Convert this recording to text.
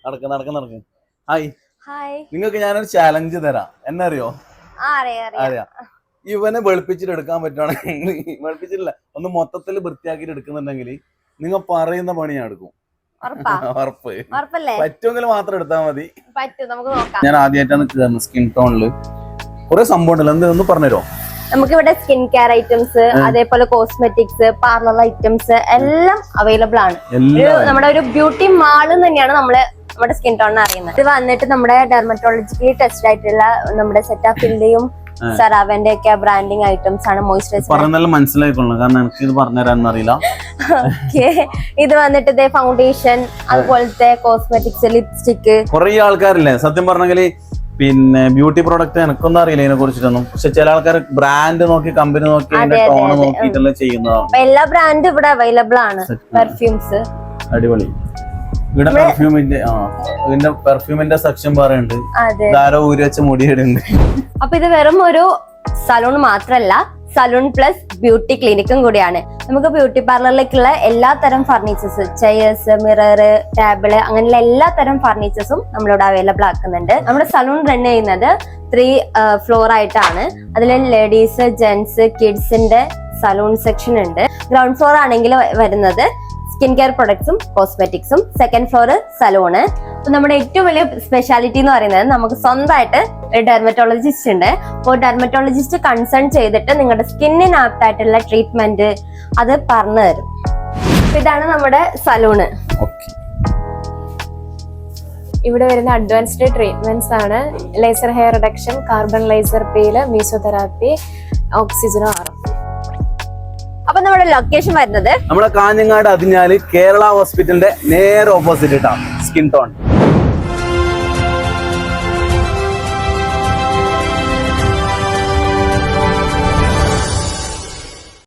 നടക്ക്. ഹായ്. നിങ്ങൾക്ക് ഞാനൊരു ചാലഞ്ച് തരാം. എന്നെ അറിയോ? അറിയാം. ഇവനെ വെളുപ്പിച്ചിട്ട് എടുക്കാൻ പറ്റുവാണെങ്കിൽ വെളുപ്പിച്ചിട്ടില്ല, ഒന്ന് മൊത്തത്തിൽ വൃത്തിയാക്കിട്ട് എടുക്കുന്നുണ്ടെങ്കിൽ നിങ്ങൾ പറയുന്ന പണി ഞാൻ എടുക്കും. ഉറപ്പ്. പറ്റുമെങ്കിൽ മാത്രം എടുത്താൽ മതി. ഞാൻ ആദ്യമായിട്ടാണ് കയറുന്നത് സ്കിൻ ടോണില്. കുറെ സംഭവം ഉണ്ടല്ലോ, എന്തൊന്ന് പറഞ്ഞുതരോ? നമുക്കിവിടെ സ്കിൻ കെയർ ഐറ്റംസ്, അതേപോലെ കോസ്മെറ്റിക്സ്, പാർലർ ഐറ്റംസ് എല്ലാം അവൈലബിൾ ആണ്. നമ്മുടെ ഒരു ബ്യൂട്ടി മാൾ തന്നെയാണ് നമ്മുടെ സ്കിൻ ടോണിനെ അറിയുന്നത്. ഇത് വന്നിട്ട് നമ്മുടെ ഡെർമറ്റോളജിക്കലി ടെസ്റ്റ് ആയിട്ടുള്ള നമ്മുടെ സെറ്റാഫിന്റെയും സെറാവന്റെ ഒക്കെ ബ്രാൻഡിങ് ഐറ്റംസ് ആണ്. മോയ്സ്ചറൈസർ മനസ്സിലായിക്കൊള്ളു, കാരണം എനിക്ക് ഇത് പറഞ്ഞുതരാൻ അറിയില്ല. ഇത് വന്നിട്ട് ഫൗണ്ടേഷൻ, അതുപോലത്തെ കോസ്മെറ്റിക്സ്, ലിപ്സ്റ്റിക്. കുറെ ആൾക്കാരില്ലേ സത്യം പറഞ്ഞെങ്കിൽ പിന്നെ ബ്യൂട്ടി പ്രോഡക്റ്റ് എനിക്കൊന്നും അറിയില്ല ഇതിനെ കുറിച്ചിട്ടൊന്നും. പക്ഷെ ചില ആൾക്കാർ ബ്രാൻഡ് നോക്കി, കമ്പനി നോക്കി, ടോൺ നോക്കിയിട്ടുള്ള ചെയ്യുന്നതാണ്. എല്ലാ ബ്രാൻഡും ഇവിടെ അവൈലബിൾ ആണ്. പെർഫ്യൂംസ് അടിപൊളി. ഇവിടെ പെർഫ്യൂമിന്റെ സെക്ഷൻ പറയുന്നുണ്ട്. ധാരാ ഊരി വെച്ച മുടിയിടുണ്ട്. അപ്പൊ ഇത് വെറും ഒരു സലൂൺ മാത്രല്ല, സലൂൺ പ്ലസ് ബ്യൂട്ടി ക്ലിനിക്കും കൂടിയാണ്. നമുക്ക് ബ്യൂട്ടി പാർലറിലേക്കുള്ള എല്ലാ തരം ഫർണിച്ചേഴ്സ്, ചെയർസ്, മിറർ, ടേബിള്, അങ്ങനെയുള്ള എല്ലാ തരം ഫർണിച്ചേഴ്സും നമ്മളിവിടെ അവൈലബിൾ ആക്കുന്നുണ്ട്. നമ്മുടെ സലൂൺ റൺ ചെയ്യുന്നത് 3 ഫ്ലോർ ആയിട്ടാണ്. അതിൽ ലേഡീസ്, ജെന്റ്സ്, കിഡ്സിന്റെ സലൂൺ സെക്ഷൻ ഉണ്ട്. ഗ്രൗണ്ട് ഫ്ലോർ ആണെങ്കിൽ വരുന്നത് സ്കിൻ കെയർ പ്രൊഡക്ട്സും കോസ്മെറ്റിക്സും, സെക്കൻഡ് ഫ്ലോർ സലൂണ്. നമ്മുടെ ഏറ്റവും വലിയ സ്പെഷ്യാലിറ്റി എന്ന് പറയുന്നത് നമുക്ക് സ്വന്തമായിട്ട് ഒരു ഡെർമറ്റോളജിസ്റ്റ് ഉണ്ട്. അപ്പോൾ ഡെർമറ്റോളജിസ്റ്റ് കൺസൾട്ട് ചെയ്തിട്ട് നിങ്ങളുടെ സ്കിന്നിന് ആപ്റ്റ് ആയിട്ടുള്ള ട്രീറ്റ്മെന്റ് അത് പറഞ്ഞു തരും. ഇതാണ് നമ്മുടെ സലൂണ്. ഇവിടെ വരുന്ന അഡ്വാൻസ്ഡ് ട്രീറ്റ്മെന്റ്സ് ആണ് laser hair reduction, carbon laser peel, mesotherapy, ഓക്സിജനോ ആറും. അപ്പൊ നമ്മുടെ ലൊക്കേഷൻ വരുന്നത് നമ്മുടെ കാഞ്ഞങ്ങാട് അതിഞ്ഞാല് കേരള ഹോസ്പിറ്റലിന്റെ നേരെ ഓപ്പോസിറ്റ് സ്കിൻ ടോൺ.